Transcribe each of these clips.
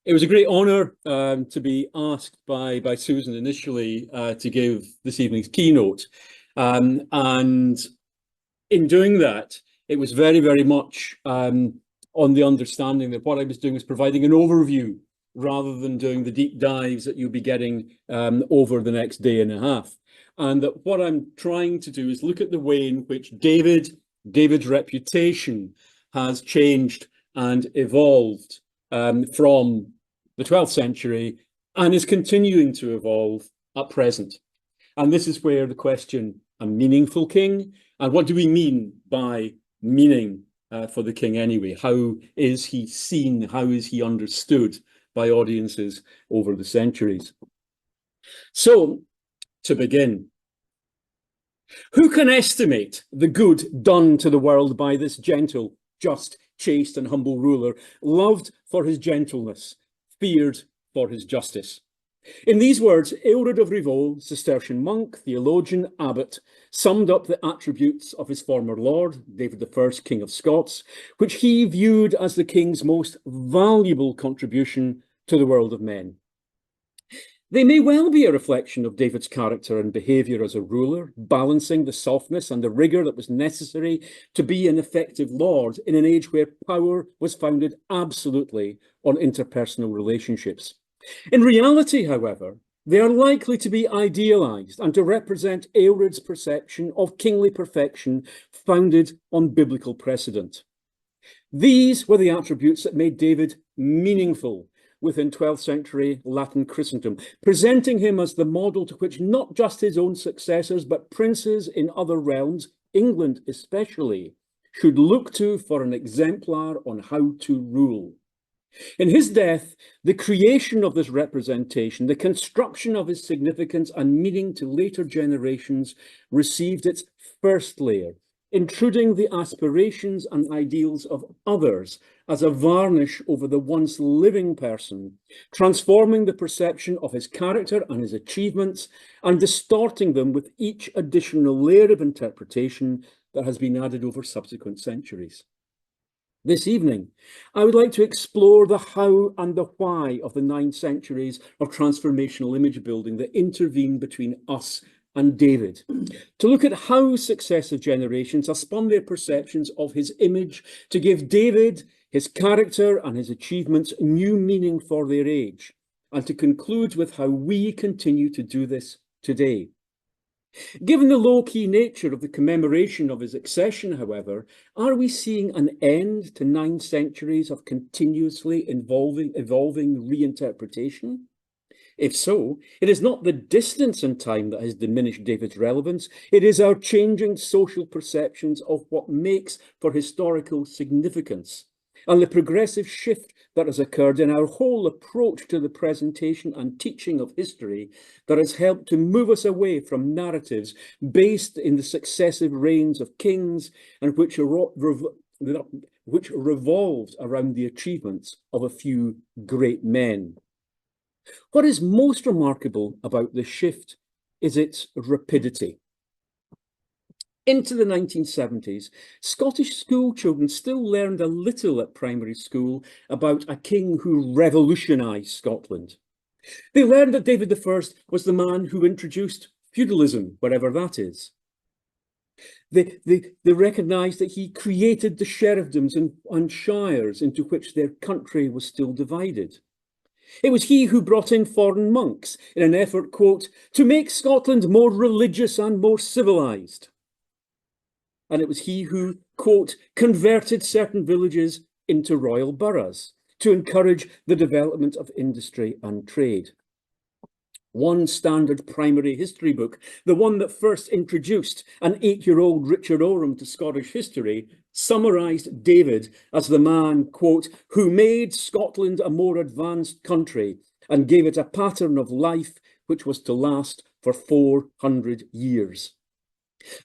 It was a great honour to be asked by Susan initially to give this evening's keynote. And in doing that, it was very, very much on the understanding that what I was doing was providing an overview rather than doing the deep dives that you'll be getting over the next day and a half. And that what I'm trying to do is look at the way in which David's reputation has changed and evolved from the 12th century and is continuing to evolve at present. And this is where the question, a meaningful king, and what do we mean by meaning for the king anyway? How is he seen? How is he understood by audiences over the centuries? So, to begin, who can estimate the good done to the world by this gentle, just, chaste and humble ruler, loved for his gentleness, feared for his justice? In these words, Aelred of Rievaulx, Cistercian monk, theologian, abbot, summed up the attributes of his former lord, David I, King of Scots, which he viewed as the king's most valuable contribution to the world of men. They may well be a reflection of David's character and behaviour as a ruler, balancing the softness and the rigour that was necessary to be an effective lord in an age where power was founded absolutely on interpersonal relationships. In reality, however, they are likely to be idealised and to represent Aelred's perception of kingly perfection founded on biblical precedent. These were the attributes that made David meaningful within 12th century Latin Christendom, presenting him as the model to which not just his own successors, but princes in other realms, England especially, should look to for an exemplar on how to rule. In his death, the creation of this representation, the construction of his significance and meaning to later generations received its first layer, intruding the aspirations and ideals of others as a varnish over the once living person, transforming the perception of his character and his achievements and distorting them with each additional layer of interpretation that has been added over subsequent centuries. This evening, I would like to explore the how and the why of the 9 centuries of transformational image building that intervened between us and David, to look at how successive generations have spun their perceptions of his image to give David, his character and his achievements new meaning for their age, and to conclude with how we continue to do this today. Given the low-key nature of the commemoration of his accession, however, are we seeing an end to 9 centuries of continuously evolving reinterpretation? If so, it is not the distance in time that has diminished David's relevance, it is our changing social perceptions of what makes for historical significance, and the progressive shift that has occurred in our whole approach to the presentation and teaching of history that has helped to move us away from narratives based in the successive reigns of kings and which revolved around the achievements of a few great men. What is most remarkable about this shift is its rapidity. Into the 1970s, Scottish school children still learned a little at primary school about a king who revolutionised Scotland. They learned that David I was the man who introduced feudalism, wherever that is. They recognised that he created the sheriffdoms and shires into which their country was still divided. It was he who brought in foreign monks in an effort, quote, to make Scotland more religious and more civilised. And it was he who, quote, converted certain villages into royal boroughs to encourage the development of industry and trade. One standard primary history book, the one that first introduced an 8-year-old Richard Oram to Scottish history, summarised David as the man, quote, who made Scotland a more advanced country and gave it a pattern of life which was to last for 400 years.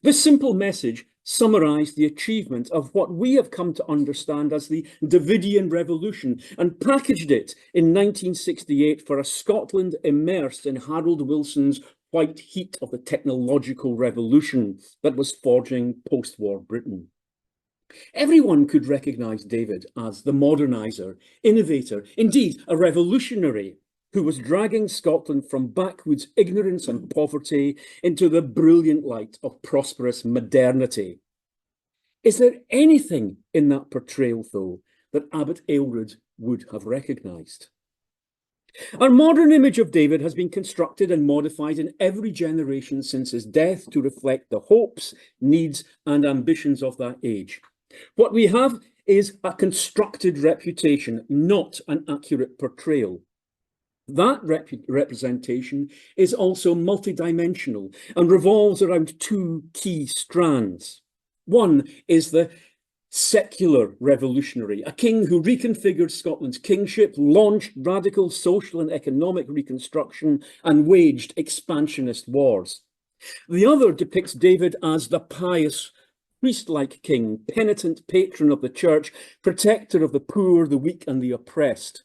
This simple message summarised the achievement of what we have come to understand as the Davidian Revolution and packaged it in 1968 for a Scotland immersed in Harold Wilson's white heat of the technological revolution that was forging post-war Britain. Everyone could recognise David as the moderniser, innovator, indeed a revolutionary who was dragging Scotland from backwoods ignorance and poverty into the brilliant light of prosperous modernity. Is there anything in that portrayal, though, that Abbot Aelred would have recognised? Our modern image of David has been constructed and modified in every generation since his death to reflect the hopes, needs, and ambitions of that age. What we have is a constructed reputation, not an accurate portrayal. That representation is also multidimensional and revolves around two key strands. One is the secular revolutionary, a king who reconfigured Scotland's kingship, launched radical social and economic reconstruction, and waged expansionist wars. The other depicts David as the pious, priest-like king, penitent patron of the church, protector of the poor, the weak, and the oppressed.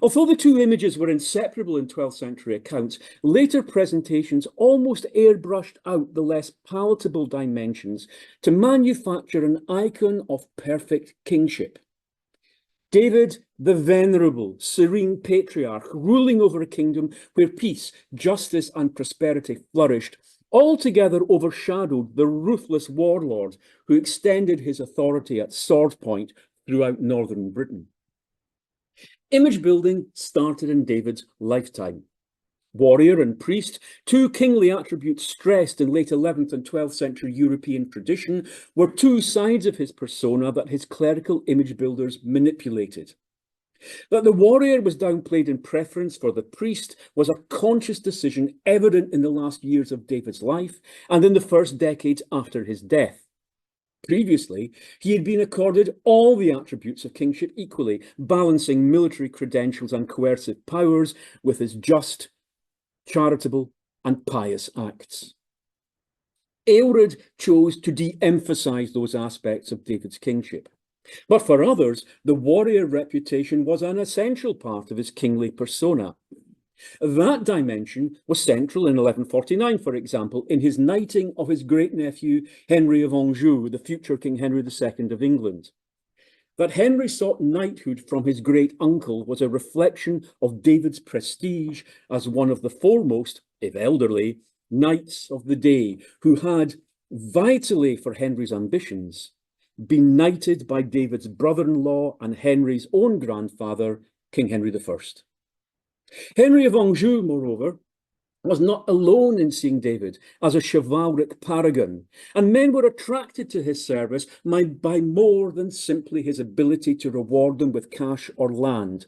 Although the two images were inseparable in 12th century accounts, later presentations almost airbrushed out the less palatable dimensions to manufacture an icon of perfect kingship. David, the venerable, serene patriarch, ruling over a kingdom where peace, justice, and prosperity flourished, altogether overshadowed the ruthless warlord who extended his authority at sword point throughout northern Britain. Image building started in David's lifetime. Warrior and priest, two kingly attributes stressed in late 11th and 12th century European tradition, were two sides of his persona that his clerical image builders manipulated. That the warrior was downplayed in preference for the priest was a conscious decision evident in the last years of David's life and in the first decades after his death. Previously, he had been accorded all the attributes of kingship equally, balancing military credentials and coercive powers with his just, charitable, and pious acts. Aelred chose to de-emphasise those aspects of David's kingship. But for others, the warrior reputation was an essential part of his kingly persona. That dimension was central in 1149, for example, in his knighting of his great-nephew Henry of Anjou, the future King Henry II of England. That Henry sought knighthood from his great-uncle was a reflection of David's prestige as one of the foremost, if elderly, knights of the day, who had, vitally for Henry's ambitions, been knighted by David's brother-in-law and Henry's own grandfather, King Henry I. Henry of Anjou, moreover, was not alone in seeing David as a chivalric paragon, and men were attracted to his service by more than simply his ability to reward them with cash or land.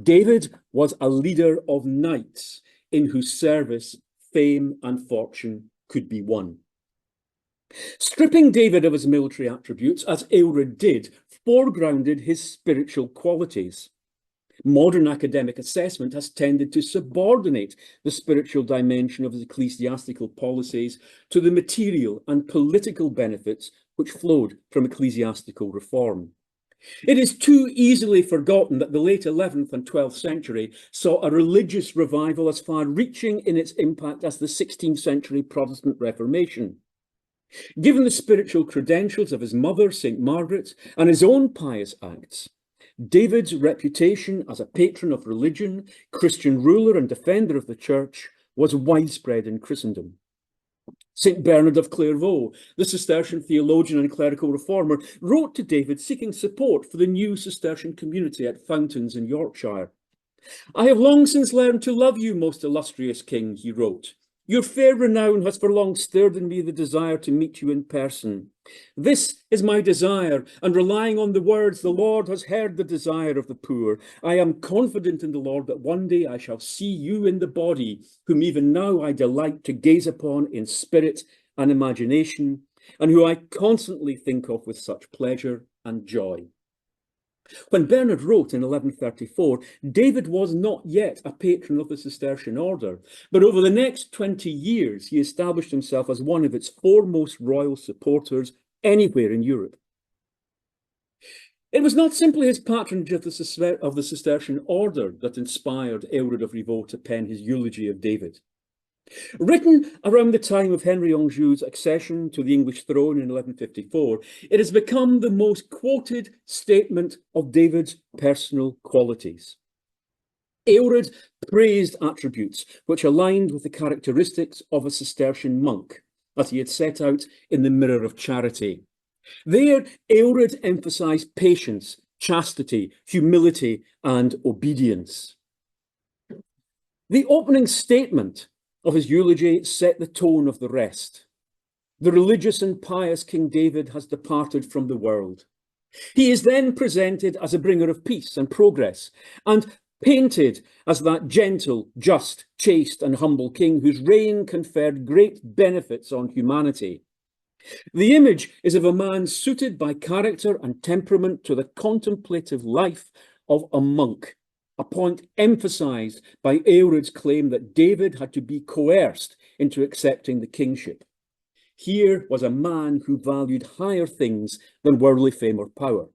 David was a leader of knights in whose service fame and fortune could be won. Stripping David of his military attributes, as Aelred did, foregrounded his spiritual qualities. Modern academic assessment has tended to subordinate the spiritual dimension of his ecclesiastical policies to the material and political benefits which flowed from ecclesiastical reform. It is too easily forgotten that the late 11th and 12th century saw a religious revival as far-reaching in its impact as the 16th century Protestant Reformation. Given the spiritual credentials of his mother, St. Margaret, and his own pious acts, David's reputation as a patron of religion, Christian ruler and defender of the church was widespread in Christendom. St. Bernard of Clairvaux, the Cistercian theologian and clerical reformer, wrote to David seeking support for the new Cistercian community at Fountains in Yorkshire. "I have long since learned to love you, most illustrious king," he wrote. "Your fair renown has for long stirred in me the desire to meet you in person. This is my desire, and relying on the words, 'The Lord has heard the desire of the poor,' I am confident in the Lord that one day I shall see you in the body, whom even now I delight to gaze upon in spirit and imagination, and who I constantly think of with such pleasure and joy." When Bernard wrote in 1134, David was not yet a patron of the Cistercian order, but over the next 20 years he established himself as one of its foremost royal supporters anywhere in Europe. It was not simply his patronage of the Cistercian order that inspired Aelred of Rievaulx to pen his eulogy of David. Written around the time of Henry Anjou's accession to the English throne in 1154, it has become the most quoted statement of David's personal qualities. Aelred praised attributes which aligned with the characteristics of a Cistercian monk, as he had set out in the Mirror of Charity. There, Aelred emphasised patience, chastity, humility, and obedience. The opening statement of his eulogy set the tone of the rest. The religious and pious King David has departed from the world. He is then presented as a bringer of peace and progress, and painted as that gentle, just, chaste, and humble king whose reign conferred great benefits on humanity. The image is of a man suited by character and temperament to the contemplative life of a monk, a point emphasised by Aelred's claim that David had to be coerced into accepting the kingship. Here was a man who valued higher things than worldly fame or power.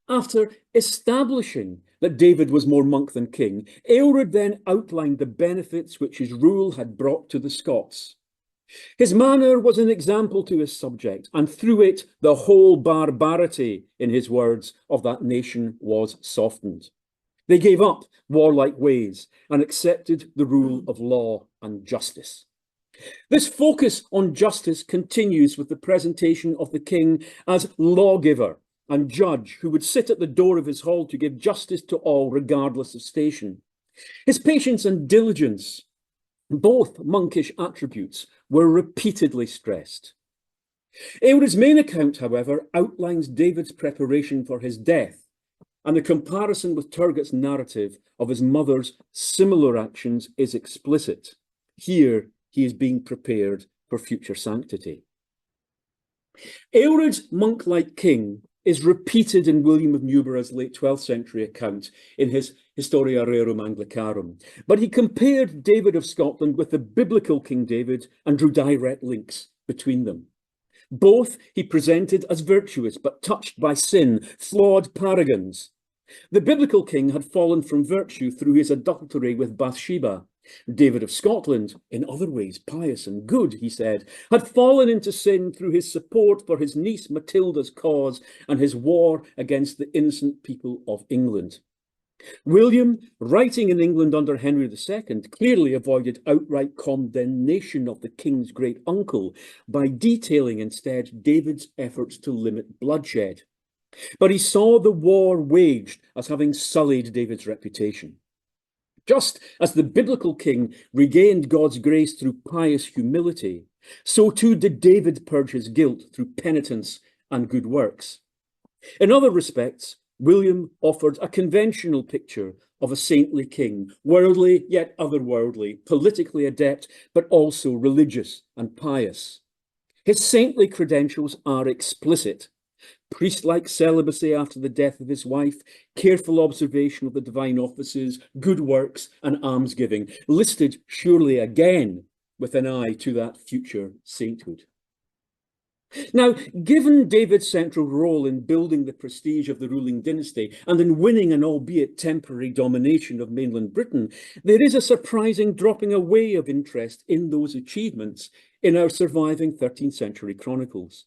After establishing that David was more monk than king, Aelred then outlined the benefits which his rule had brought to the Scots. His manner was an example to his subject, and through it the whole barbarity, in his words, of that nation was softened. They gave up warlike ways and accepted the rule of law and justice. This focus on justice continues with the presentation of the king as lawgiver and judge who would sit at the door of his hall to give justice to all, regardless of station. His patience and diligence, both monkish attributes, were repeatedly stressed. Aelred's main account, however, outlines David's preparation for his death, and the comparison with Turgot's narrative of his mother's similar actions is explicit. Here, he is being prepared for future sanctity. Aelred's monk-like king is repeated in William of Newborough's late 12th century account in his Historia Rerum Anglicarum, but he compared David of Scotland with the biblical King David and drew direct links between them. Both he presented as virtuous, but touched by sin, flawed paragons. The biblical king had fallen from virtue through his adultery with Bathsheba. David of Scotland, in other ways pious and good, he said, had fallen into sin through his support for his niece Matilda's cause and his war against the innocent people of England. William, writing in England under Henry II, clearly avoided outright condemnation of the king's great uncle by detailing instead David's efforts to limit bloodshed. But he saw the war waged as having sullied David's reputation. Just as the biblical king regained God's grace through pious humility, so too did David purge his guilt through penitence and good works. In other respects, William offered a conventional picture of a saintly king, worldly yet otherworldly, politically adept, but also religious and pious. His saintly credentials are explicit. Priest-like celibacy after the death of his wife, careful observation of the divine offices, good works and almsgiving, listed surely again with an eye to that future sainthood. Now, given David's central role in building the prestige of the ruling dynasty and in winning an albeit temporary domination of mainland Britain, there is a surprising dropping away of interest in those achievements in our surviving 13th century chronicles.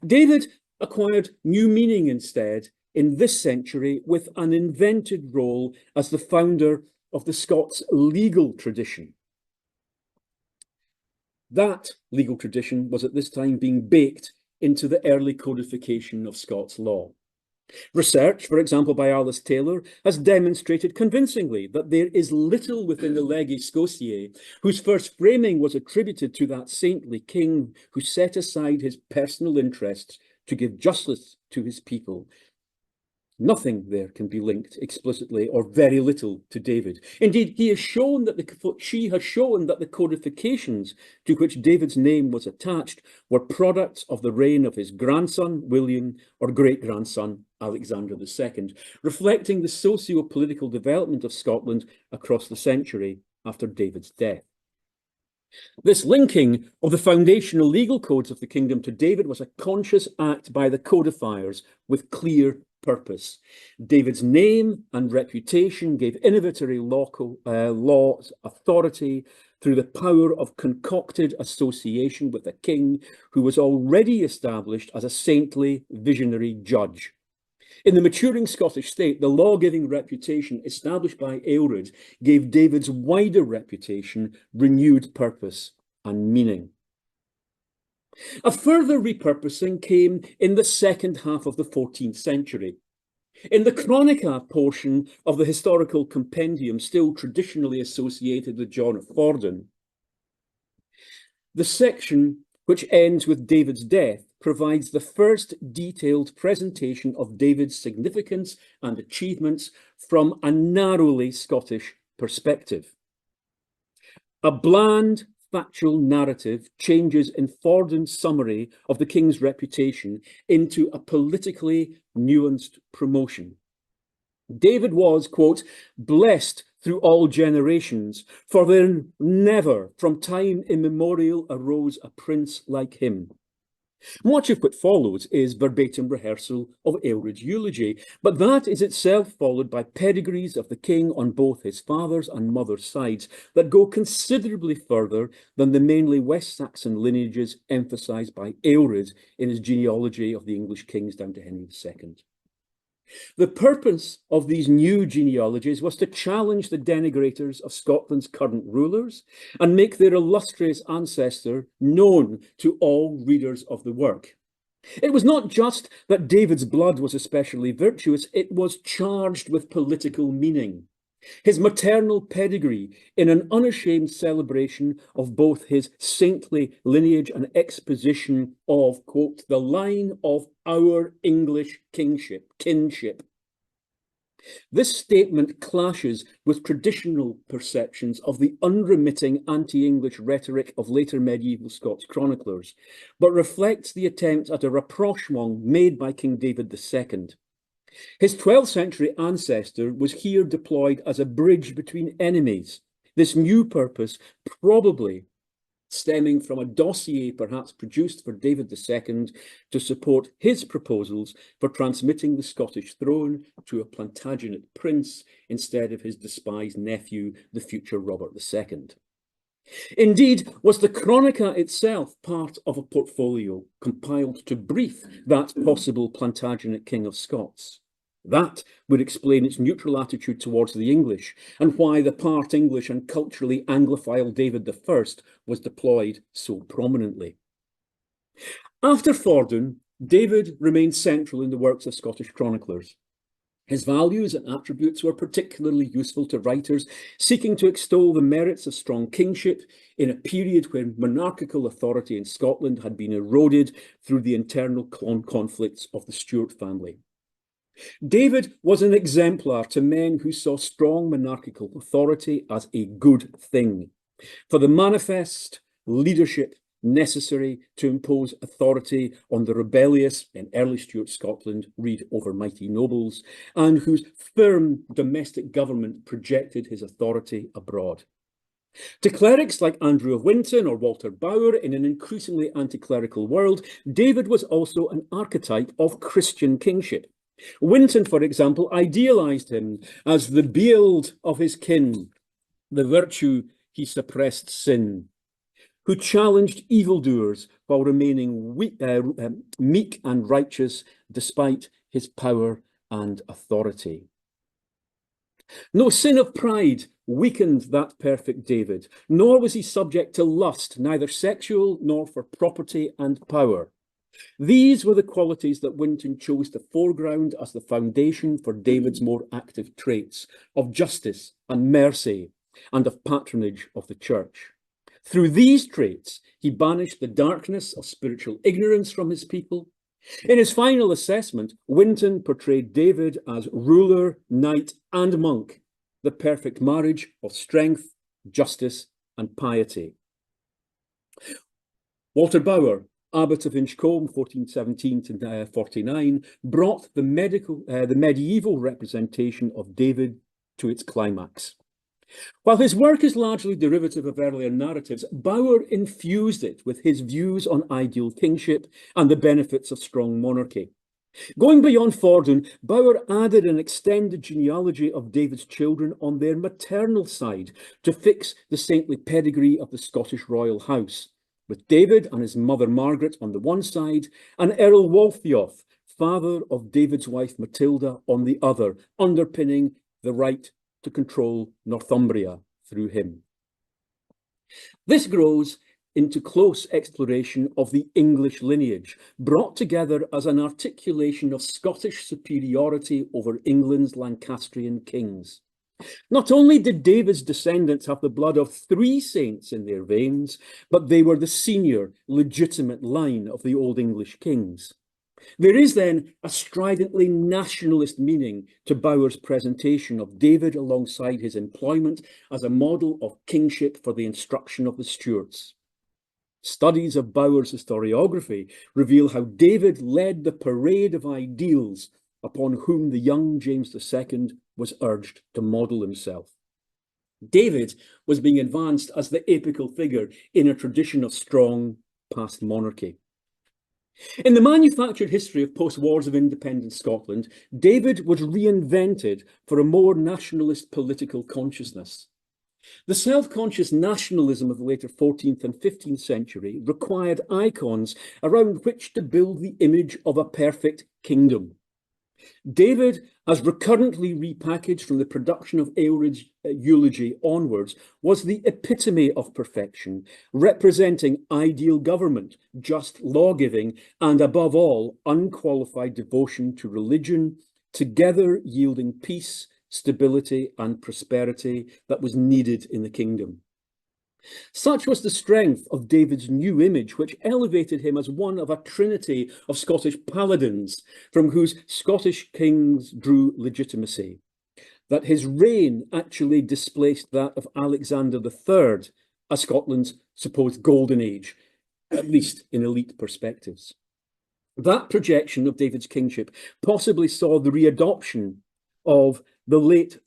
David acquired new meaning instead in this century with an invented role as the founder of the Scots legal tradition. That legal tradition was at this time being baked into the early codification of Scots law. Research, for example, by Alice Taylor, has demonstrated convincingly that there is little within the Legis Scotiae, whose first framing was attributed to that saintly king who set aside his personal interests to give justice to his people. Nothing there can be linked explicitly or very little to David. Indeed, she has shown that the codifications to which David's name was attached were products of the reign of his grandson, William, or great-grandson, Alexander II, reflecting the socio-political development of Scotland across the century after David's death. This linking of the foundational legal codes of the kingdom to David was a conscious act by the codifiers with clear purpose. David's name and reputation gave innovatory law authority through the power of concocted association with a king who was already established as a saintly, visionary judge. In the maturing Scottish state, the law-giving reputation established by Aelred gave David's wider reputation renewed purpose and meaning. A further repurposing came in the second half of the 14th century. In the Chronica portion of the historical compendium still traditionally associated with John of Fordun, the section which ends with David's death provides the first detailed presentation of David's significance and achievements from a narrowly Scottish perspective. A bland, factual narrative changes in Fordun's summary of the king's reputation into a politically nuanced promotion. David was, quote, blessed through all generations, for there never from time immemorial arose a prince like him. Much of what follows is verbatim rehearsal of Aelred's eulogy, but that is itself followed by pedigrees of the king on both his father's and mother's sides that go considerably further than the mainly West Saxon lineages emphasised by Aelred in his genealogy of the English kings down to Henry II. The purpose of these new genealogies was to challenge the denigrators of Scotland's current rulers and make their illustrious ancestor known to all readers of the work. It was not just that David's blood was especially virtuous, it was charged with political meaning. His maternal pedigree, in an unashamed celebration of both his saintly lineage and exposition of, quote, the line of our English kinship. This statement clashes with traditional perceptions of the unremitting anti-English rhetoric of later medieval Scots chroniclers, but reflects the attempt at a rapprochement made by King David II. His 12th century ancestor was here deployed as a bridge between enemies. This new purpose probably stemming from a dossier perhaps produced for David II to support his proposals for transmitting the Scottish throne to a Plantagenet prince instead of his despised nephew, the future Robert II. Indeed, was the Chronica itself part of a portfolio compiled to brief that possible Plantagenet King of Scots? That would explain its neutral attitude towards the English and why the part English and culturally Anglophile David I was deployed so prominently. After Fordun, David remained central in the works of Scottish chroniclers. His values and attributes were particularly useful to writers seeking to extol the merits of strong kingship in a period when monarchical authority in Scotland had been eroded through the internal conflicts of the Stuart family. David was an exemplar to men who saw strong monarchical authority as a good thing. For the manifest leadership necessary to impose authority on the rebellious in early Stuart Scotland, read over mighty nobles, and whose firm domestic government projected his authority abroad. To clerics like Andrew of Winton or Walter Bower in an increasingly anti-clerical world, David was also an archetype of Christian kingship. Winton, for example, idealised him as the beeld of his kin, the virtue he suppressed sin, who challenged evildoers while remaining meek and righteous despite his power and authority. No sin of pride weakened that perfect David, nor was he subject to lust, neither sexual nor for property and power. These were the qualities that Winton chose to foreground as the foundation for David's more active traits of justice and mercy and of patronage of the church. Through these traits, he banished the darkness of spiritual ignorance from his people. In his final assessment, Winton portrayed David as ruler, knight, and monk, the perfect marriage of strength, justice, and piety. Walter Bower, Abbot of Inchcolm, 1417 to 49, brought the medieval representation of David to its climax. While his work is largely derivative of earlier narratives, Bower infused it with his views on ideal kingship and the benefits of strong monarchy. Going beyond Fordun, Bauer added an extended genealogy of David's children on their maternal side to fix the saintly pedigree of the Scottish royal house, with David and his mother Margaret on the one side, and Earl Waltheof, father of David's wife Matilda, on the other, underpinning the right to control Northumbria through him. This grows into close exploration of the English lineage, brought together as an articulation of Scottish superiority over England's Lancastrian kings. Not only did David's descendants have the blood of 3 saints in their veins, but they were the senior, legitimate line of the Old English kings. There is then a stridently nationalist meaning to Bauer's presentation of David alongside his employment as a model of kingship for the instruction of the Stuarts. Studies of Bauer's historiography reveal how David led the parade of ideals upon whom the young James II was urged to model himself. David was being advanced as the apical figure in a tradition of strong past monarchy. In the manufactured history of post-wars of independent Scotland, David was reinvented for a more nationalist political consciousness. The self-conscious nationalism of the later 14th and 15th century required icons around which to build the image of a perfect kingdom. David, as recurrently repackaged from the production of Aelred's eulogy onwards, was the epitome of perfection, representing ideal government, just law-giving, and above all, unqualified devotion to religion, together yielding peace, stability, and prosperity that was needed in the kingdom. Such was the strength of David's new image, which elevated him as one of a trinity of Scottish paladins, from whose Scottish kings drew legitimacy, that his reign actually displaced that of Alexander III as Scotland's supposed golden age, at least in elite perspectives. That projection of David's kingship possibly saw the readoption of the late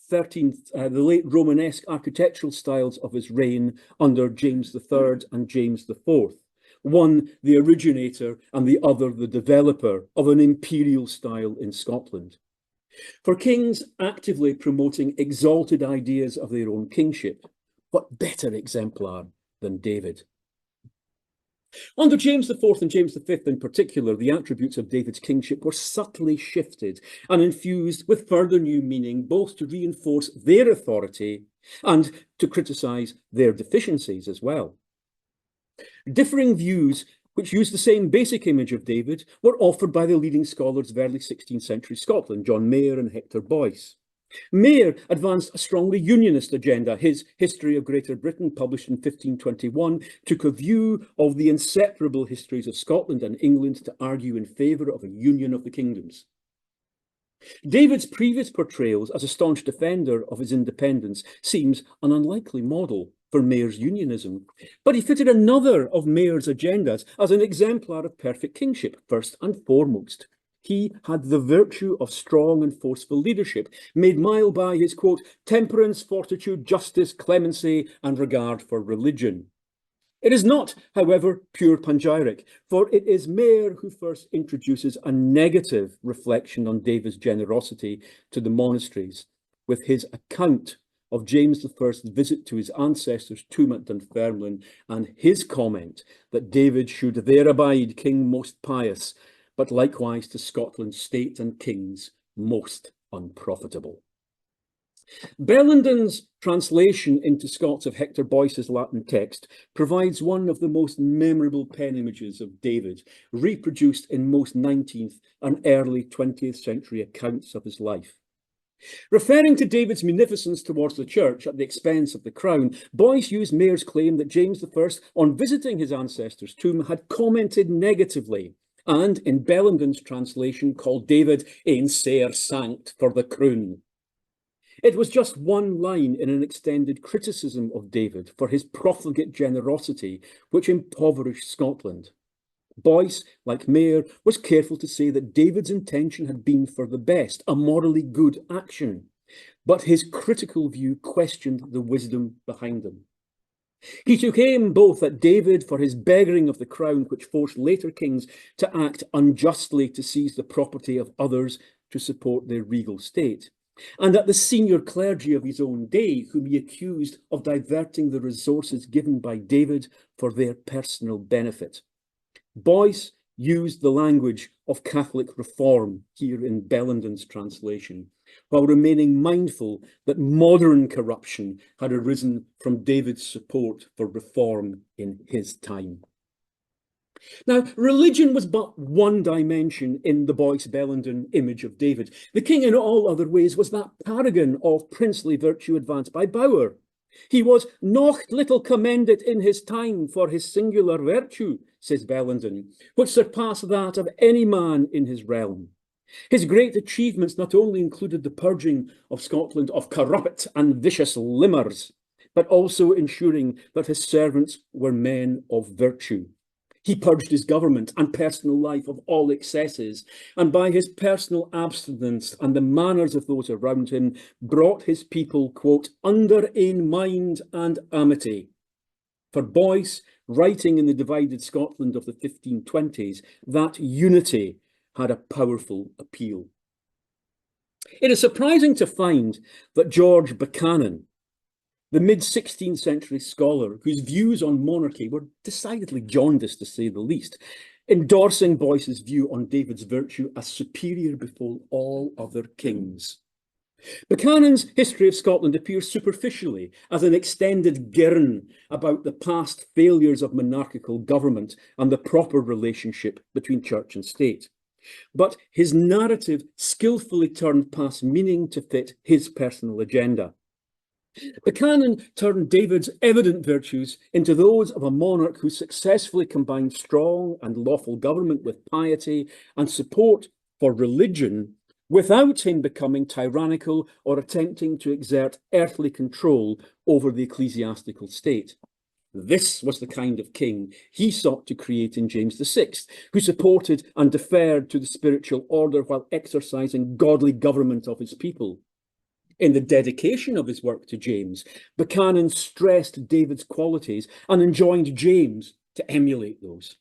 Romanesque architectural styles of his reign under James III and James IV, one the originator and the other the developer of an imperial style in Scotland. For kings actively promoting exalted ideas of their own kingship, what better exemplar than David? Under James IV and James V in particular, the attributes of David's kingship were subtly shifted and infused with further new meaning, both to reinforce their authority and to criticise their deficiencies as well. Differing views which used the same basic image of David were offered by the leading scholars of early 16th century Scotland, John Mayer and Hector Boyce. Mayer advanced a strongly unionist agenda. His History of Greater Britain, published in 1521, took a view of the inseparable histories of Scotland and England to argue in favour of a union of the kingdoms. David's previous portrayals as a staunch defender of his independence seems an unlikely model for Mayer's unionism, but he fitted another of Mayer's agendas as an exemplar of perfect kingship, first and foremost. He had the virtue of strong and forceful leadership, made mild by his, quote, temperance, fortitude, justice, clemency, and regard for religion. It is not, however, pure panegyric, for it is Mayer who first introduces a negative reflection on David's generosity to the monasteries, with his account of James I's visit to his ancestors' tomb at Dunfermline, and his comment that David should there abide king most pious, but likewise to Scotland's state and kings most unprofitable. Bellenden's translation into Scots of Hector Boyce's Latin text provides one of the most memorable pen images of David, reproduced in most 19th and early 20th century accounts of his life. Referring to David's munificence towards the church at the expense of the crown, Boyce used Mayer's claim that James I, on visiting his ancestor's tomb, had commented negatively, and in Bellenden's translation called David ein sair sanct for the croon. It was just one line in an extended criticism of David for his profligate generosity, which impoverished Scotland. Boyce, like Mayer, was careful to say that David's intention had been for the best, a morally good action, but his critical view questioned the wisdom behind them. He took aim both at David for his beggaring of the crown, which forced later kings to act unjustly to seize the property of others to support their regal state, and at the senior clergy of his own day, whom he accused of diverting the resources given by David for their personal benefit. Boyce used the language of Catholic reform here in Bellenden's translation, while remaining mindful that modern corruption had arisen from David's support for reform in his time. Now, religion was but one dimension in the Boyce-Bellenden image of David. The king in all other ways was that paragon of princely virtue advanced by Bauer. He was "nocht little commended in his time for his singular virtue," says Bellenden, which surpassed that of any man in his realm. His great achievements not only included the purging of Scotland of corrupt and vicious limmers, but also ensuring that his servants were men of virtue. He purged his government and personal life of all excesses, and by his personal abstinence and the manners of those around him, brought his people, quote, "under ane mind and amity." For Boyce, writing in the divided Scotland of the 1520s, that unity had a powerful appeal. It is surprising to find that George Buchanan, the mid-16th century scholar whose views on monarchy were decidedly jaundiced, to say the least, endorsing Boyce's view on David's virtue as superior before all other kings. Buchanan's History of Scotland appears superficially as an extended girn about the past failures of monarchical government and the proper relationship between church and state. But his narrative skillfully turned past meaning to fit his personal agenda. Buchanan turned David's evident virtues into those of a monarch who successfully combined strong and lawful government with piety and support for religion without him becoming tyrannical or attempting to exert earthly control over the ecclesiastical state. This was the kind of king he sought to create in James VI, who supported and deferred to the spiritual order while exercising godly government of his people. In the dedication of his work to James, Buchanan stressed David's qualities and enjoined James to emulate those.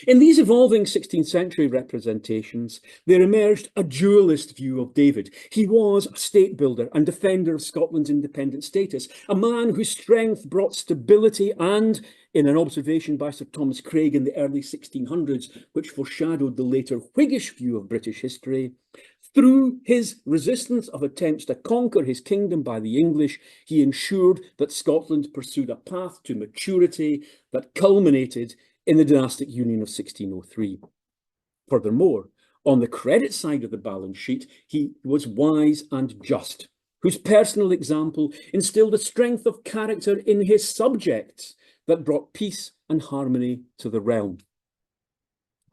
In these evolving 16th century representations, there emerged a dualist view of David. He was a state builder and defender of Scotland's independent status, a man whose strength brought stability and, in an observation by Sir Thomas Craig in the early 1600s, which foreshadowed the later Whiggish view of British history, through his resistance of attempts to conquer his kingdom by the English, he ensured that Scotland pursued a path to maturity that culminated in the dynastic union of 1603. Furthermore, on the credit side of the balance sheet, he was wise and just, whose personal example instilled a strength of character in his subjects that brought peace and harmony to the realm.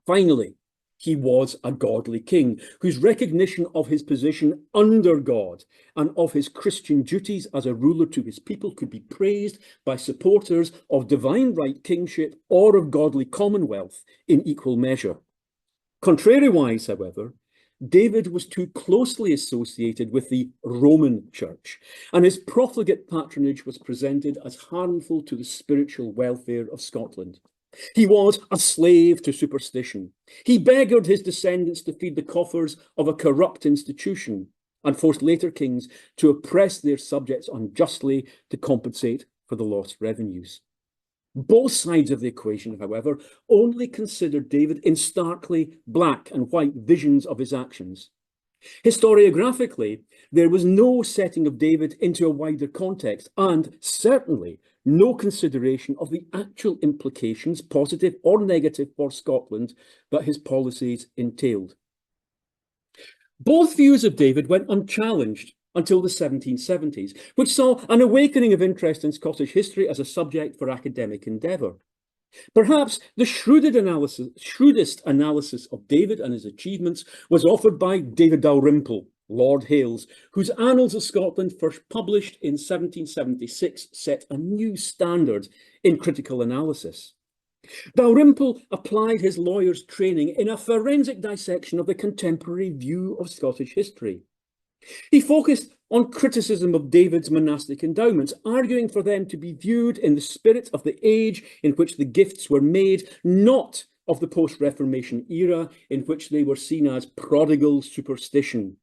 Finally, he was a godly king, whose recognition of his position under God and of his Christian duties as a ruler to his people could be praised by supporters of divine right kingship or of godly commonwealth in equal measure. Contrariwise, however, David was too closely associated with the Roman Church, and his profligate patronage was presented as harmful to the spiritual welfare of Scotland. He was a slave to superstition. He beggared his descendants to feed the coffers of a corrupt institution and forced later kings to oppress their subjects unjustly to compensate for the lost revenues. Both sides of the equation, however, only considered David in starkly black and white visions of his actions. Historiographically, there was no setting of David into a wider context, and certainly no consideration of the actual implications, positive or negative, for Scotland that his policies entailed. Both views of David went unchallenged until the 1770s, which saw an awakening of interest in Scottish history as a subject for academic endeavour. Perhaps the shrewdest analysis of David and his achievements was offered by David Dalrymple, Lord Hailes, whose Annals of Scotland, first published in 1776, set a new standard in critical analysis. Dalrymple applied his lawyer's training in a forensic dissection of the contemporary view of Scottish history. He focused on criticism of David's monastic endowments, arguing for them to be viewed in the spirit of the age in which the gifts were made, not of the post-Reformation era in which they were seen as prodigal superstition.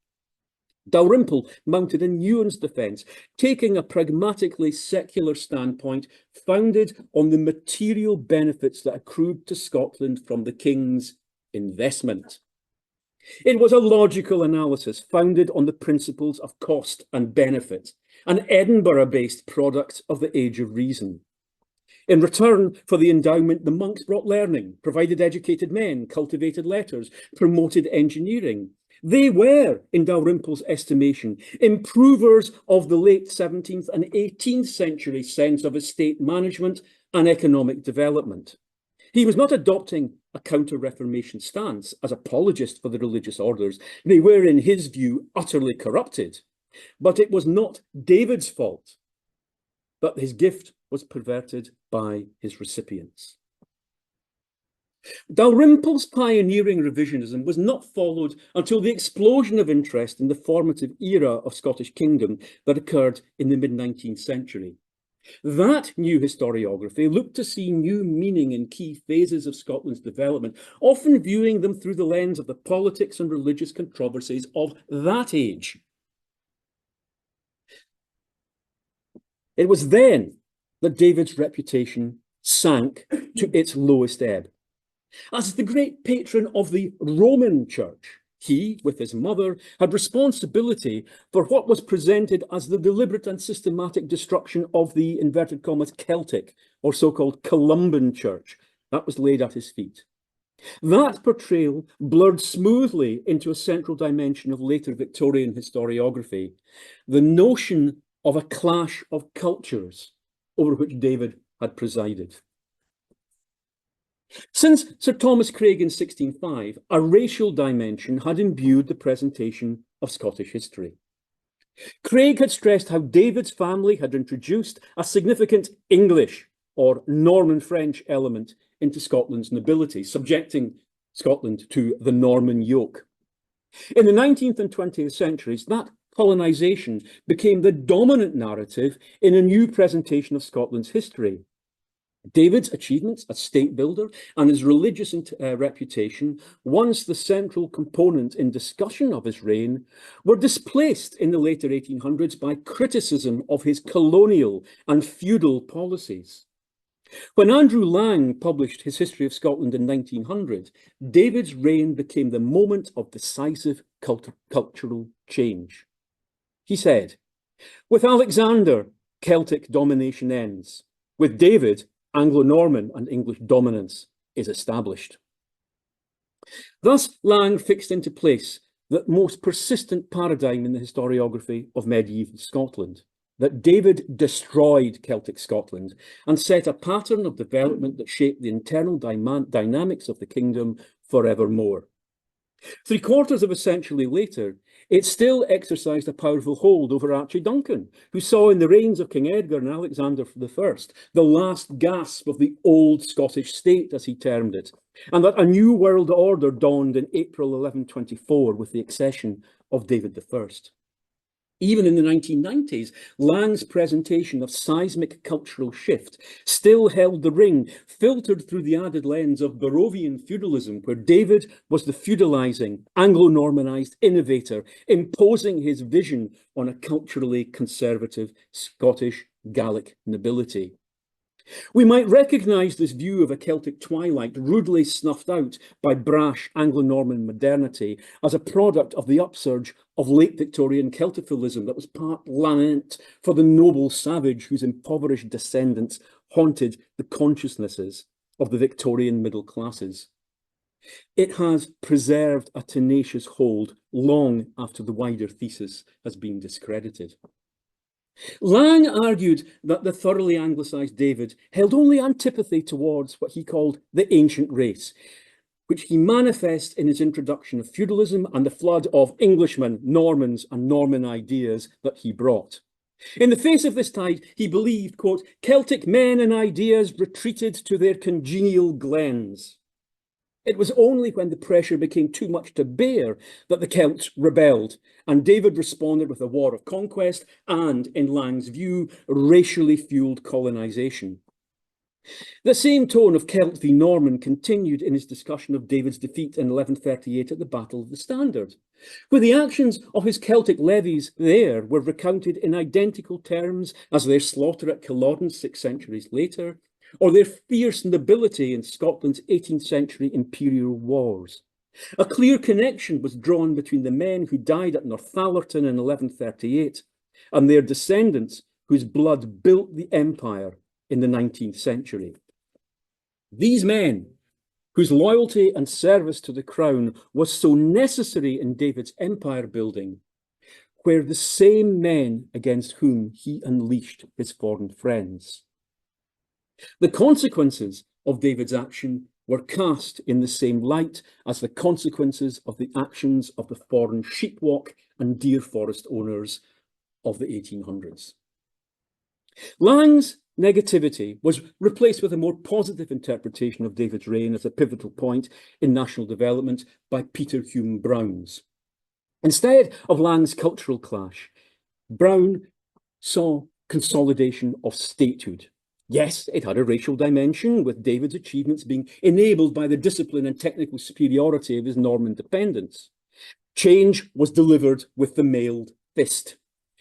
Dalrymple mounted a nuanced defence, taking a pragmatically secular standpoint founded on the material benefits that accrued to Scotland from the king's investment. It was a logical analysis founded on the principles of cost and benefit, an Edinburgh-based product of the Age of Reason. In return for the endowment, the monks brought learning, provided educated men, cultivated letters, promoted engineering. They were, in Dalrymple's estimation, improvers of the late 17th and 18th century sense of estate management and economic development. He was not adopting a counter-Reformation stance as apologist for the religious orders. They were, in his view, utterly corrupted. But it was not David's fault that his gift was perverted by his recipients. Dalrymple's pioneering revisionism was not followed until the explosion of interest in the formative era of Scottish kingdom that occurred in the mid-19th century. That new historiography looked to see new meaning in key phases of Scotland's development, often viewing them through the lens of the politics and religious controversies of that age. It was then that David's reputation sank to its lowest ebb. As the great patron of the Roman Church, he, with his mother, had responsibility for what was presented as the deliberate and systematic destruction of the, inverted commas, Celtic, or so-called Columban Church. That was laid at his feet. That portrayal blurred smoothly into a central dimension of later Victorian historiography, the notion of a clash of cultures over which David had presided. Since Sir Thomas Craig in 1605, a racial dimension had imbued the presentation of Scottish history. Craig had stressed how David's family had introduced a significant English or Norman French element into Scotland's nobility, subjecting Scotland to the Norman yoke. In the 19th and 20th centuries, that colonisation became the dominant narrative in a new presentation of Scotland's history. David's achievements as state builder and his religious reputation, once the central component in discussion of his reign, were displaced in the later 1800s by criticism of his colonial and feudal policies. When Andrew Lang published his History of Scotland in 1900, David's reign became the moment of decisive cultural change. He said, "With Alexander, Celtic domination ends. With David, Anglo-Norman and English dominance is established." Thus, Lang fixed into place the most persistent paradigm in the historiography of medieval Scotland, that David destroyed Celtic Scotland and set a pattern of development that shaped the internal dynamics of the kingdom forevermore. 3/4 of a century later, it still exercised a powerful hold over Archie Duncan, who saw in the reigns of King Edgar and Alexander I the last gasp of the old Scottish state, as he termed it, and that a new world order dawned in April 1124 with the accession of David I. Even in the 1990s, Lang's presentation of seismic cultural shift still held the ring, filtered through the added lens of Barovian feudalism, where David was the feudalising, Anglo-Normanised innovator, imposing his vision on a culturally conservative Scottish Gaelic nobility. We might recognise this view of a Celtic twilight rudely snuffed out by brash Anglo-Norman modernity as a product of the upsurge of late Victorian Celtophilism that was part lament for the noble savage whose impoverished descendants haunted the consciousnesses of the Victorian middle classes. It has preserved a tenacious hold long after the wider thesis has been discredited. Lang argued that the thoroughly anglicised David held only antipathy towards what he called the ancient race, which he manifests in his introduction of feudalism and the flood of Englishmen, Normans and Norman ideas that he brought. In the face of this tide, he believed, quote, Celtic men and ideas retreated to their congenial glens. It was only when the pressure became too much to bear that the Celts rebelled, and David responded with a war of conquest and, in Lang's view, racially fueled colonisation. The same tone of Celt v Norman continued in his discussion of David's defeat in 1138 at the Battle of the Standard, where the actions of his Celtic levies there were recounted in identical terms as their slaughter at Culloden 6 centuries later, or their fierce nobility in Scotland's 18th century imperial wars. A clear connection was drawn between the men who died at Northallerton in 1138 and their descendants whose blood built the empire in the 19th century. These men, whose loyalty and service to the crown was so necessary in David's empire building, were the same men against whom he unleashed his foreign friends. The consequences of David's action were cast in the same light as the consequences of the actions of the foreign sheepwalk and deer forest owners of the 1800s. Lang's negativity was replaced with a more positive interpretation of David's reign as a pivotal point in national development by Peter Hume Brown's. Instead of Lang's cultural clash, Brown saw consolidation of statehood. Yes, it had a racial dimension, with David's achievements being enabled by the discipline and technical superiority of his Norman dependents. Change was delivered with the mailed fist.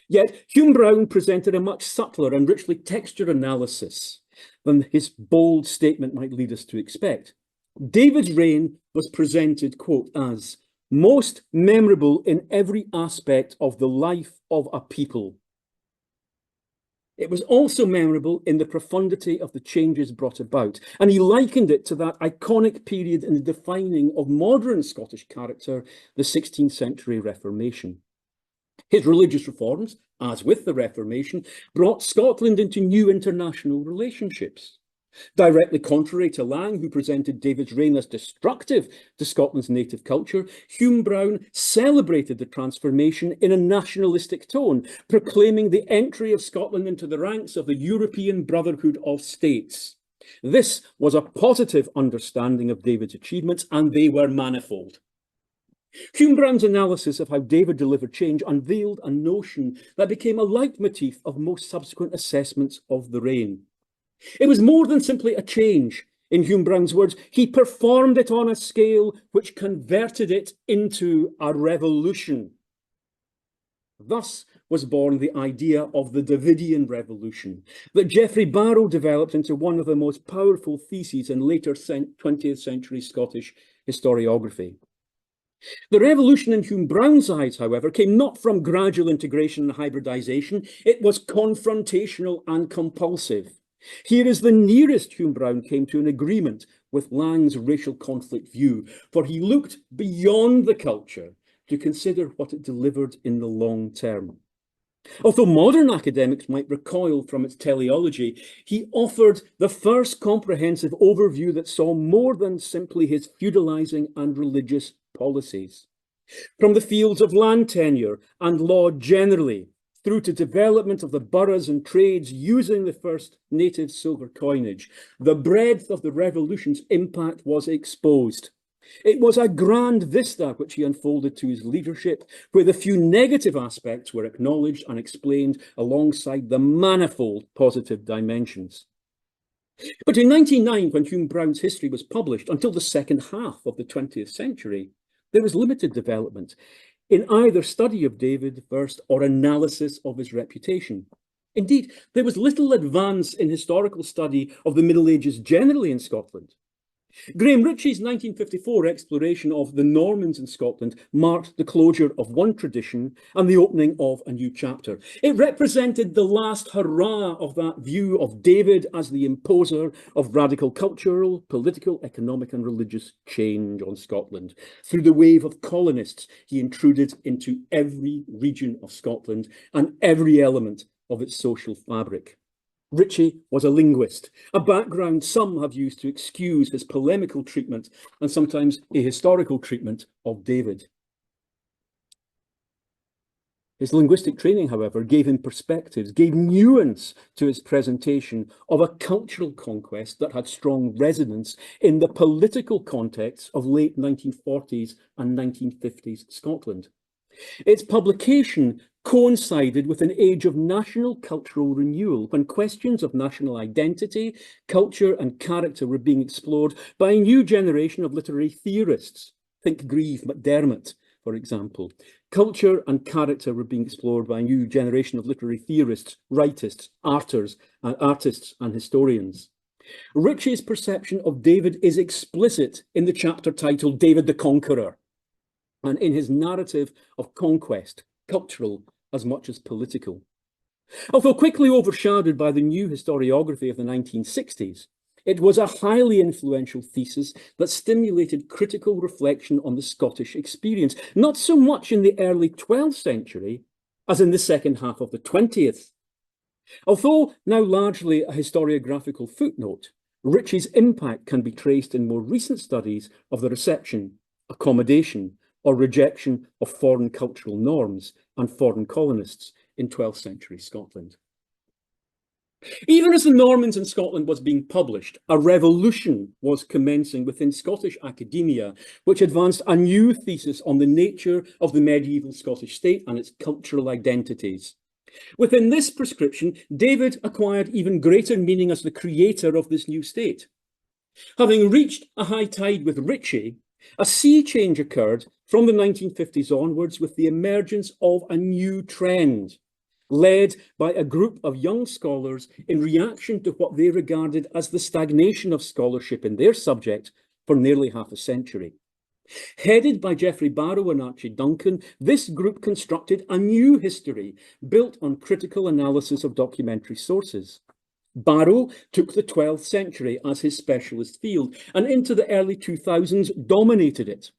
Yet Hume Brown presented a much subtler and richly textured analysis than his bold statement might lead us to expect. David's reign was presented, quote, as most memorable in every aspect of the life of a people. It was also memorable in the profundity of the changes brought about, and he likened it to that iconic period in the defining of modern Scottish character, the 16th century Reformation. His religious reforms, as with the Reformation, brought Scotland into new international relationships. Directly contrary to Lang, who presented David's reign as destructive to Scotland's native culture, Hume Brown celebrated the transformation in a nationalistic tone, proclaiming the entry of Scotland into the ranks of the European Brotherhood of States. This was a positive understanding of David's achievements, and they were manifold. Hume Brown's analysis of how David delivered change unveiled a notion that became a leitmotif of most subsequent assessments of the reign. It was more than simply a change. In Hume Brown's words, he performed it on a scale which converted it into a revolution. Thus was born the idea of the Davidian Revolution that Geoffrey Barrow developed into one of the most powerful theses in later 20th century Scottish historiography. The revolution in Hume Brown's eyes, however, came not from gradual integration and hybridization. It was confrontational and compulsive. Here is the nearest Hume Brown came to an agreement with Lang's racial conflict view, for he looked beyond the culture to consider what it delivered in the long term. Although modern academics might recoil from its teleology, he offered the first comprehensive overview that saw more than simply his feudalizing and religious policies. From the fields of land tenure and law generally, through to development of the boroughs and trades using the first native silver coinage, the breadth of the revolution's impact was exposed. It was a grand vista which he unfolded to his leadership, where the few negative aspects were acknowledged and explained alongside the manifold positive dimensions. But in 1909, when Hume Brown's history was published, until the second half of the 20th century, there was limited development in either study of David first or analysis of his reputation. Indeed, there was little advance in historical study of the Middle Ages generally in Scotland. Graham Ritchie's 1954 exploration of the Normans in Scotland marked the closure of one tradition and the opening of a new chapter. It represented the last hurrah of that view of David as the imposer of radical cultural, political, economic and religious change on Scotland. Through the wave of colonists, he intruded into every region of Scotland and every element of its social fabric. Ritchie was a linguist, a background some have used to excuse his polemical treatment and sometimes a historical treatment of David. His linguistic training, however, gave him perspectives, gave nuance to his presentation of a cultural conquest that had strong resonance in the political context of late 1940s and 1950s Scotland. Its publication coincided with an age of national cultural renewal, when questions of national identity, culture and character were being explored by a new generation of literary theorists. Think Grieve, MacDermot, for example. Culture and character were being explored by a new generation of literary theorists, writers, artists and historians. Ritchie's perception of David is explicit in the chapter titled David the Conqueror, and in his narrative of conquest, cultural as much as political. Although quickly overshadowed by the new historiography of the 1960s, it was a highly influential thesis that stimulated critical reflection on the Scottish experience, not so much in the early 12th century as in the second half of the 20th. Although now largely a historiographical footnote, Ritchie's impact can be traced in more recent studies of the reception, accommodation, or rejection of foreign cultural norms and foreign colonists in 12th century Scotland. Even as The Normans in Scotland was being published, a revolution was commencing within Scottish academia, which advanced a new thesis on the nature of the medieval Scottish state and its cultural identities. Within this prescription, David acquired even greater meaning as the creator of this new state. Having reached a high tide with Ritchie, a sea change occurred from the 1950s onwards with the emergence of a new trend, led by a group of young scholars in reaction to what they regarded as the stagnation of scholarship in their subject for nearly half a century. Headed by Geoffrey Barrow and Archie Duncan, this group constructed a new history built on critical analysis of documentary sources. Barrow took the 12th century as his specialist field and into the early 2000s dominated it.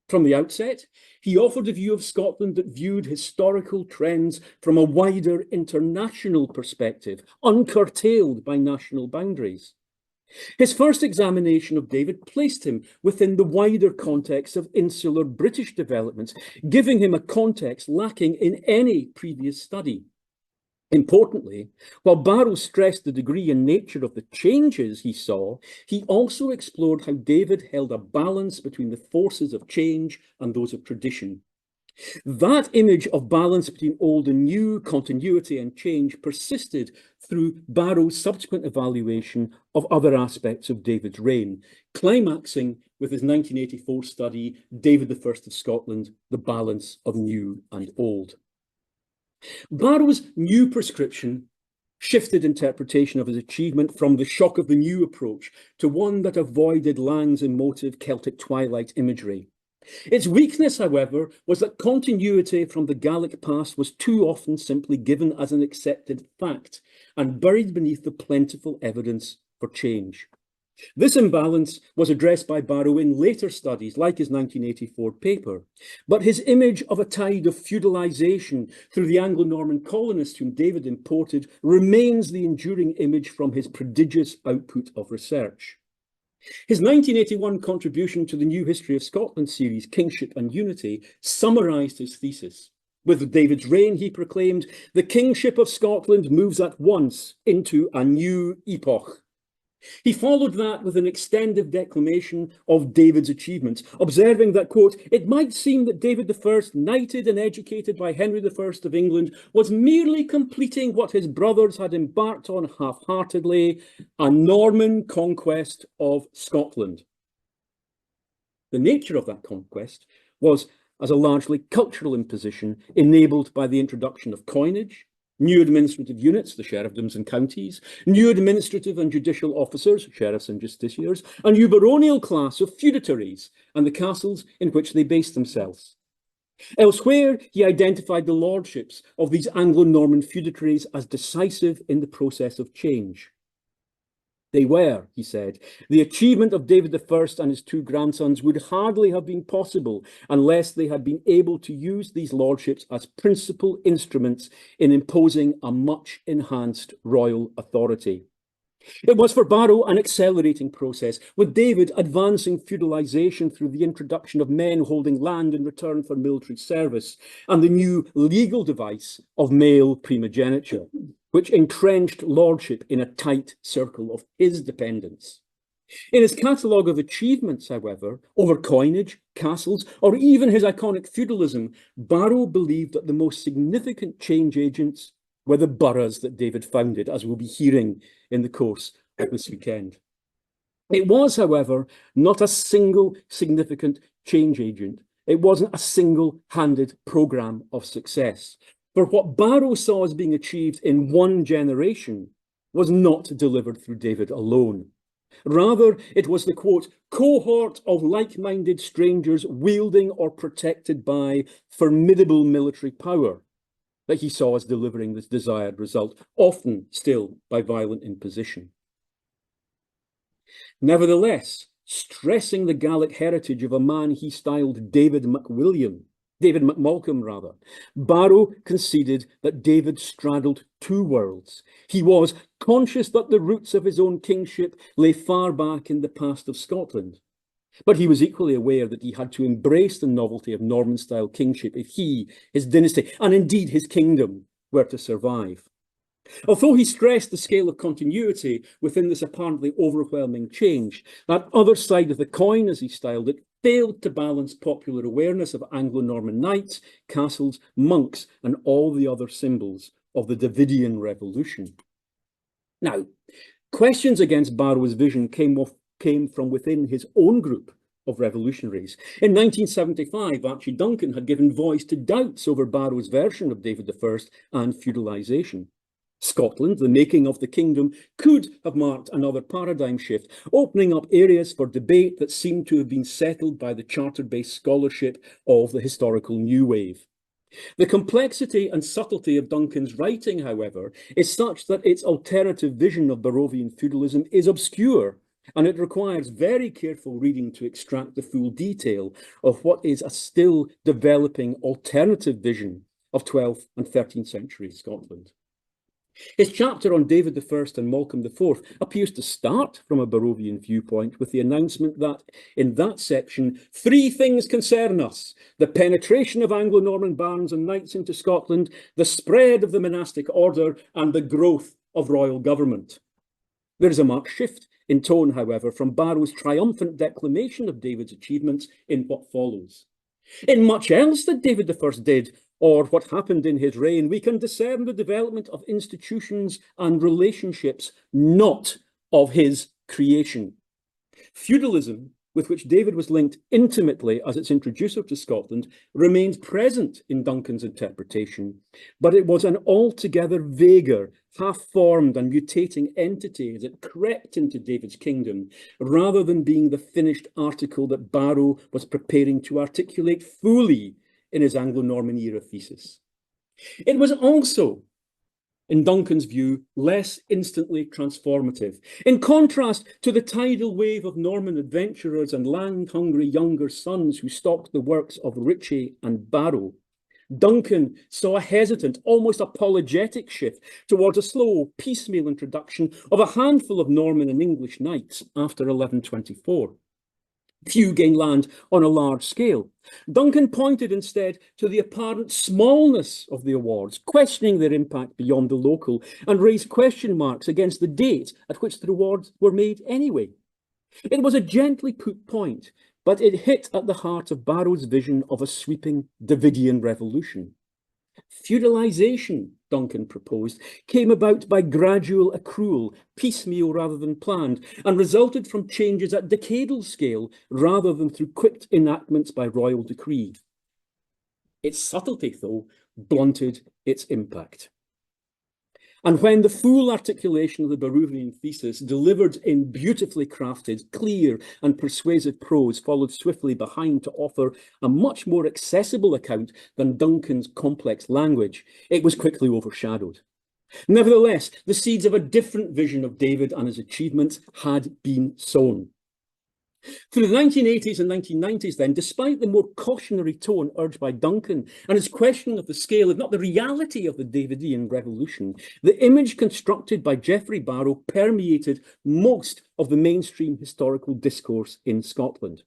From the outset, he offered a view of Scotland that viewed historical trends from a wider international perspective, uncurtailed by national boundaries. His first examination of David placed him within the wider context of insular British developments, giving him a context lacking in any previous study. Importantly, while Barrow stressed the degree and nature of the changes he saw, he also explored how David held a balance between the forces of change and those of tradition. That image of balance between old and new, continuity and change persisted through Barrow's subsequent evaluation of other aspects of David's reign, climaxing with his 1984 study, David I of Scotland, The Balance of New and Old. Barrow's new prescription shifted interpretation of his achievement from the shock of the new approach to one that avoided Lang's emotive Celtic twilight imagery. Its weakness, however, was that continuity from the Gaelic past was too often simply given as an accepted fact and buried beneath the plentiful evidence for change. This imbalance was addressed by Barrow in later studies, like his 1984 paper, but his image of a tide of feudalisation through the Anglo-Norman colonists whom David imported remains the enduring image from his prodigious output of research. His 1981 contribution to the New History of Scotland series, Kingship and Unity, summarised his thesis. With David's reign, he proclaimed, the kingship of Scotland moves at once into a new epoch. He followed that with an extended declamation of David's achievements, observing that, quote, it might seem that David I, knighted and educated by Henry I of England, was merely completing what his brothers had embarked on half-heartedly, a Norman conquest of Scotland. The nature of that conquest was as a largely cultural imposition enabled by the introduction of coinage, new administrative units, the sheriffdoms and counties, new administrative and judicial officers, sheriffs and justiciars, a new baronial class of feudatories and the castles in which they based themselves. Elsewhere, he identified the lordships of these Anglo-Norman feudatories as decisive in the process of change. They were, he said, the achievement of David I and his two grandsons would hardly have been possible unless they had been able to use these lordships as principal instruments in imposing a much enhanced royal authority. It was for Barrow an accelerating process, with David advancing feudalisation through the introduction of men holding land in return for military service, and the new legal device of male primogeniture, which entrenched lordship in a tight circle of his dependents. In his catalogue of achievements, however, over coinage, castles, or even his iconic feudalism, Barrow believed that the most significant change agents were the boroughs that David founded, as we'll be hearing in the course of this weekend. It was, however, not a single significant change agent. It wasn't a single-handed programme of success. For what Barrow saw as being achieved in one generation was not delivered through David alone. Rather, it was the, quote, cohort of like-minded strangers wielding or protected by formidable military power that he saw as delivering this desired result, often still by violent imposition. Nevertheless, stressing the Gallic heritage of a man he styled David McMalcolm, Barrow conceded that David straddled two worlds. He was conscious that the roots of his own kingship lay far back in the past of Scotland, but he was equally aware that he had to embrace the novelty of Norman-style kingship if he, his dynasty, and indeed his kingdom, were to survive. Although he stressed the scale of continuity within this apparently overwhelming change, that other side of the coin, as he styled it, failed to balance popular awareness of Anglo-Norman knights, castles, monks, and all the other symbols of the Davidian revolution. Now, questions against Barrow's vision came from within his own group of revolutionaries. In 1975, Archie Duncan had given voice to doubts over Barrow's version of David I and feudalisation. Scotland, the making of the kingdom, could have marked another paradigm shift, opening up areas for debate that seemed to have been settled by the charter-based scholarship of the historical New Wave. The complexity and subtlety of Duncan's writing, however, is such that its alternative vision of Barrovian feudalism is obscure, and it requires very careful reading to extract the full detail of what is a still developing alternative vision of 12th and 13th century Scotland. His chapter on David I and Malcolm IV appears to start from a Barrovian viewpoint with the announcement that, in that section, three things concern us: the penetration of Anglo-Norman barons and knights into Scotland, the spread of the monastic order, and the growth of royal government. There is a marked shift in tone, however, from Barrow's triumphant declamation of David's achievements in what follows. In much else that David I did, or what happened in his reign, we can discern the development of institutions and relationships not of his creation. Feudalism, with which David was linked intimately as its introducer to Scotland, remains present in Duncan's interpretation, but it was an altogether vaguer, half-formed and mutating entity as it crept into David's kingdom, rather than being the finished article that Barrow was preparing to articulate fully in his Anglo-Norman era thesis. It was also, in Duncan's view, less instantly transformative. In contrast to the tidal wave of Norman adventurers and land-hungry younger sons who stalked the works of Ritchie and Barrow, Duncan saw a hesitant, almost apologetic shift towards a slow, piecemeal introduction of a handful of Norman and English knights after 1124. Few gain land on a large scale. Duncan pointed instead to the apparent smallness of the awards, questioning their impact beyond the local, and raised question marks against the date at which the awards were made anyway. It was a gently put point, but it hit at the heart of Barrow's vision of a sweeping Davidian revolution. Feudalisation, Duncan proposed, came about by gradual accrual, piecemeal rather than planned, and resulted from changes at decadal scale rather than through quick enactments by royal decree. Its subtlety, though, blunted its impact. And when the full articulation of the Barrovian thesis, delivered in beautifully crafted, clear and persuasive prose, followed swiftly behind to offer a much more accessible account than Duncan's complex language, it was quickly overshadowed. Nevertheless, the seeds of a different vision of David and his achievements had been sown. Through the 1980s and 1990s then, despite the more cautionary tone urged by Duncan and his questioning of the scale, if not the reality of the Davidian revolution, the image constructed by Geoffrey Barrow permeated most of the mainstream historical discourse in Scotland.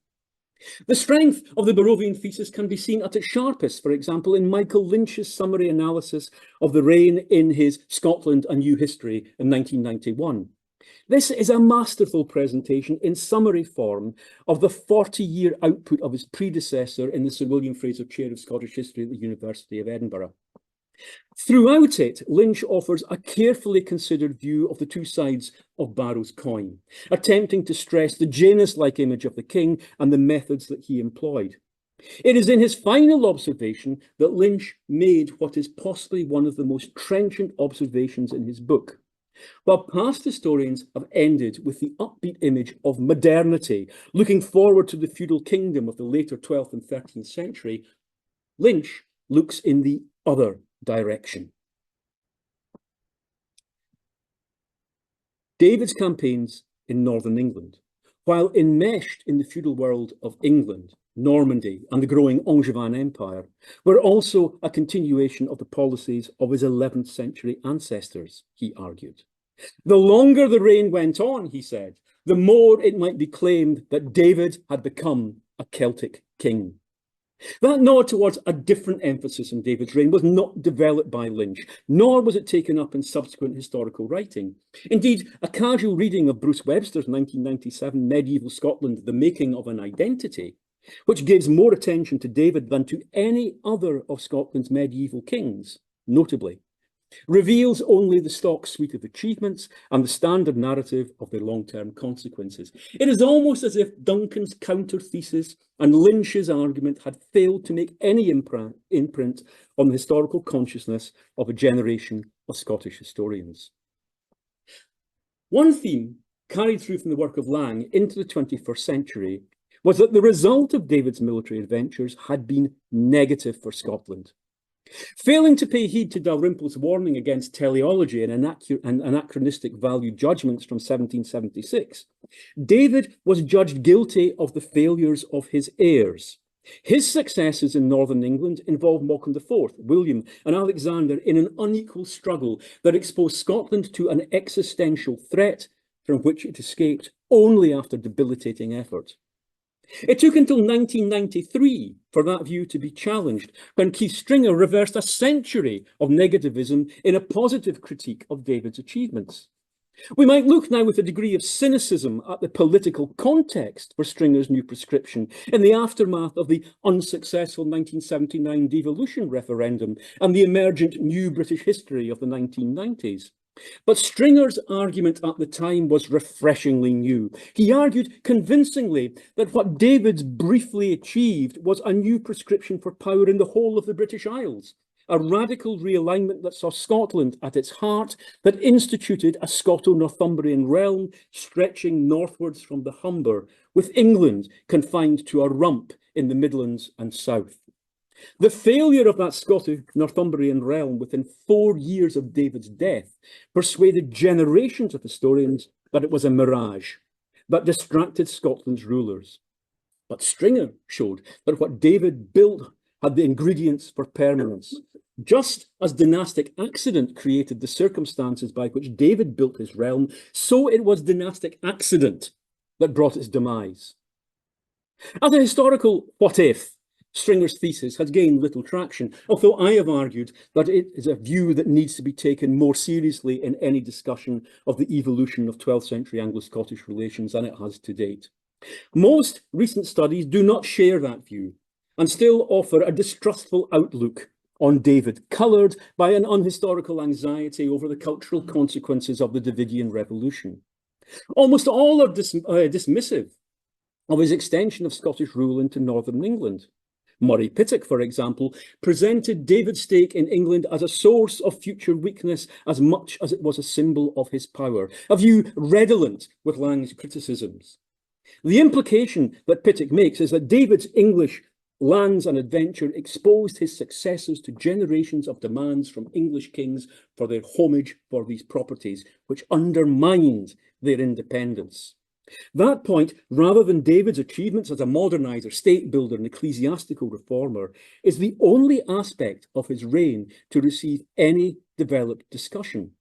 The strength of the Barrovian thesis can be seen at its sharpest, for example, in Michael Lynch's summary analysis of the reign in his Scotland: A New History in 1991. This is a masterful presentation in summary form of the 40-year output of his predecessor in the Sir William Fraser Chair of Scottish History at the University of Edinburgh. Throughout it, Lynch offers a carefully considered view of the two sides of Barrow's coin, attempting to stress the Janus-like image of the king and the methods that he employed. It is in his final observation that Lynch made what is possibly one of the most trenchant observations in his book. While past historians have ended with the upbeat image of modernity, looking forward to the feudal kingdom of the later 12th and 13th century, Lynch looks in the other direction. David's campaigns in northern England, while enmeshed in the feudal world of England, Normandy, and the growing Angevin Empire, were also a continuation of the policies of his 11th century ancestors, he argued. The longer the reign went on, he said, the more it might be claimed that David had become a Celtic king. That nod towards a different emphasis on David's reign was not developed by Lynch, nor was it taken up in subsequent historical writing. Indeed, a casual reading of Bruce Webster's 1997 Medieval Scotland, The Making of an Identity, which gives more attention to David than to any other of Scotland's medieval kings, notably, reveals only the stock suite of achievements and the standard narrative of their long-term consequences. It is almost as if Duncan's counter-thesis and Lynch's argument had failed to make any imprint on the historical consciousness of a generation of Scottish historians. One theme carried through from the work of Lang into the 21st century was that the result of David's military adventures had been negative for Scotland. Failing to pay heed to Dalrymple's warning against teleology and anachronistic value judgments from 1776, David was judged guilty of the failures of his heirs. His successes in northern England involved Malcolm IV, William, and Alexander in an unequal struggle that exposed Scotland to an existential threat from which it escaped only after debilitating effort. It took until 1993 for that view to be challenged, when Keith Stringer reversed a century of negativism in a positive critique of David's achievements. We might look now with a degree of cynicism at the political context for Stringer's new prescription in the aftermath of the unsuccessful 1979 devolution referendum and the emergent new British history of the 1990s. But Stringer's argument at the time was refreshingly new. He argued convincingly that what David's briefly achieved was a new prescription for power in the whole of the British Isles, a radical realignment that saw Scotland at its heart, that instituted a Scoto-Northumbrian realm stretching northwards from the Humber, with England confined to a rump in the Midlands and South. The failure of that Scoto-Northumbrian realm within 4 years of David's death persuaded generations of historians that it was a mirage that distracted Scotland's rulers. But Stringer showed that what David built had the ingredients for permanence. Just as dynastic accident created the circumstances by which David built his realm, so it was dynastic accident that brought its demise. As a historical what if, Stringer's thesis has gained little traction, although I have argued that it is a view that needs to be taken more seriously in any discussion of the evolution of 12th century Anglo-Scottish relations than it has to date. Most recent studies do not share that view and still offer a distrustful outlook on David, coloured by an unhistorical anxiety over the cultural consequences of the Davidian revolution. Almost all are dismissive of his extension of Scottish rule into northern England. Murray Pittock, for example, presented David's stake in England as a source of future weakness as much as it was a symbol of his power, a view redolent with Lang's criticisms. The implication that Pittock makes is that David's English lands and adventure exposed his successors to generations of demands from English kings for their homage for these properties, which undermined their independence. That point, rather than David's achievements as a modernizer, state builder, and ecclesiastical reformer, is the only aspect of his reign to receive any developed discussion.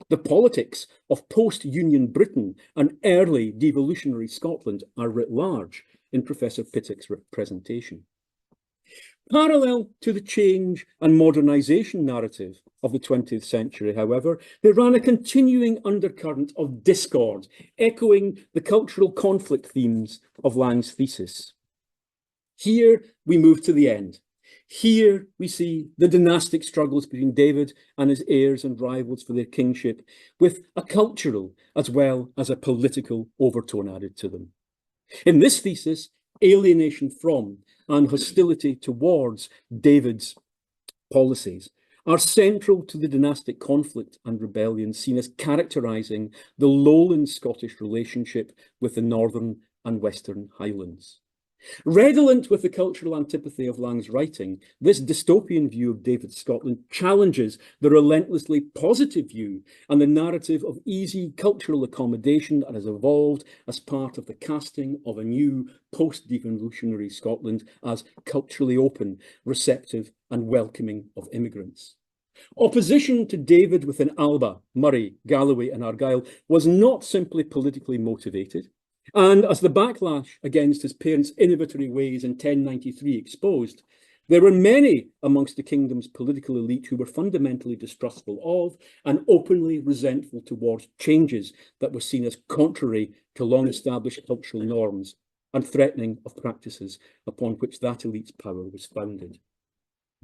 The politics of post-Union Britain and early devolutionary Scotland are writ large in Professor Pittock's presentation. Parallel to the change and modernisation narrative of the 20th century, however, there ran a continuing undercurrent of discord, echoing the cultural conflict themes of Lang's thesis. Here we move to the end. Here we see the dynastic struggles between David and his heirs and rivals for their kingship, with a cultural as well as a political overtone added to them. In this thesis, alienation from and hostility towards David's policies are central to the dynastic conflict and rebellion seen as characterising the lowland Scottish relationship with the Northern and Western Highlands. Redolent with the cultural antipathy of Lang's writing, this dystopian view of David's Scotland challenges the relentlessly positive view and the narrative of easy cultural accommodation that has evolved as part of the casting of a new post-devolutionary Scotland as culturally open, receptive and welcoming of immigrants. Opposition to David within Alba, Murray, Galloway and Argyll was not simply politically motivated. And as the backlash against his parents' innovatory ways in 1093 exposed, there were many amongst the kingdom's political elite who were fundamentally distrustful of and openly resentful towards changes that were seen as contrary to long-established cultural norms and threatening of practices upon which that elite's power was founded.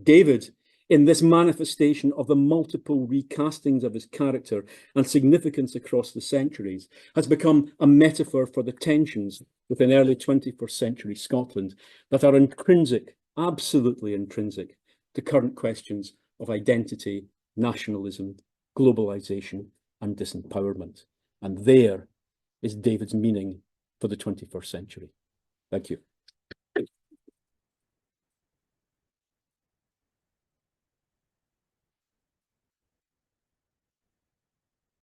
David, in this manifestation of the multiple recastings of his character and significance across the centuries, has become a metaphor for the tensions within early 21st century Scotland that are intrinsic, absolutely intrinsic, to current questions of identity, nationalism, globalisation and disempowerment. And there is David's meaning for the 21st century. Thank you.